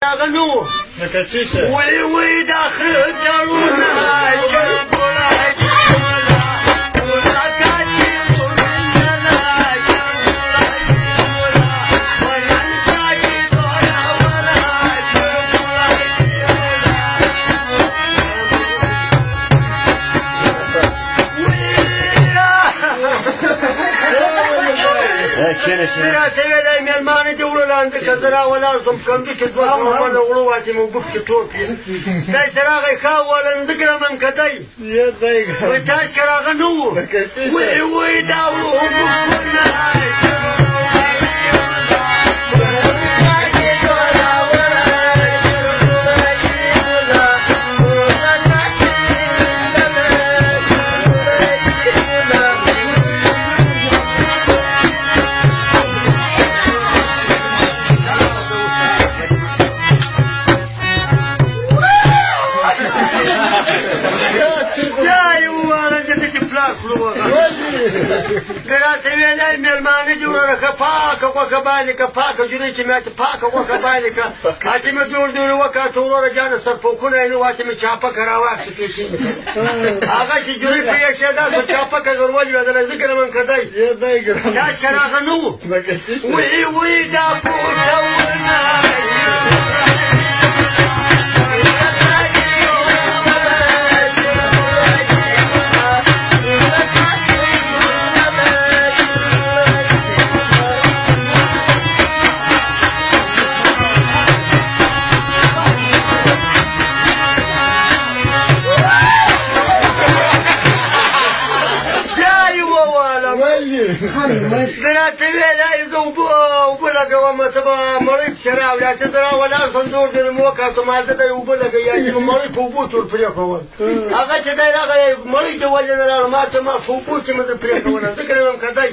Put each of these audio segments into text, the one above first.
غنو وي وي داخل دارونا تیرې مېلمانه دې وړو لاندې که زه راولاړ شم کندو کې دوه سامانه وړو واچوم اوبه پکې توپ کړي دی چې راغی ښه وویل زه ګرمم که دی وایي تاسې که راغه نه وو وایي وایي دا وړو راته ویلی مېلمانه دې وروره که پاکه غوښه باندې که پاکه جوړۍ چې مې پاکه غوښه باندې که هسې مې دور دورې وکړه ته وروره جانه سرپوکونه یې نه وه هسې مې چاپکه راواخېستې پیسې هغه چې جوړۍ پرې ایښېده سو چاپکه در ولوېدله زه ګرمم که دی تاسې که راغه نه وو وایي وایي دا پوټونه راته ویلی زه اوبه لګوم ته به مړۍ پسې راوړې چې زه راولاړ شم دور دورې مې وکړه ته ما زه دی اوبه لګوي چې به مړۍ په اوبو ټول پرېښول هغه چې دی راغی مړۍ دې ولې نه راوړه ما ته ما په اوبو کې مې زه پرېښوله زه ګرمم که دی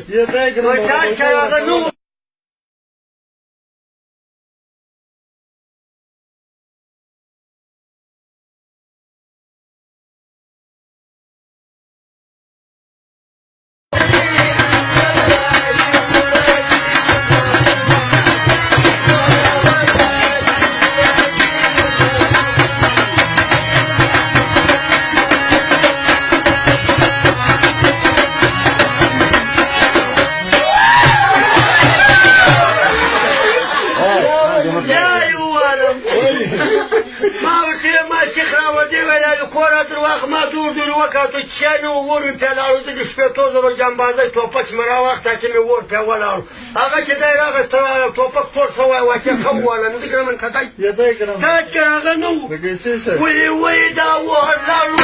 وایي تاسې که هغه نه وو چای نه و اور مې پرې لاړو زه د شپېتو زرو جمبازۍ ټوپک مې راواخېسته چې مې اور پرې ولاړو هغه چې دی راغی ټوپک تور شوی واقع ښه وویله نو زه ګرمن که دی تاسې که هغه نه وو وایي وایي دا اور لاړو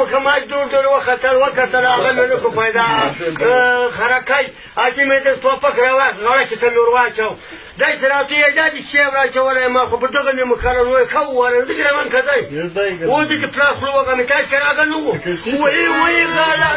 مکمل دور دور وکتل هغه مې نه کو پیدا خرکی هسې مې د ټوپک راواخېست غاړه کې ته مې ور واچو دی چې راته ویل دا دې چې یم راچولی ما خو په دغه نیمه کلن وایي ښه وویله زه ګرمم که دی اوس دې چې پلار خوله وږمې تاسې که هغه نه وو وایي وایي غاړه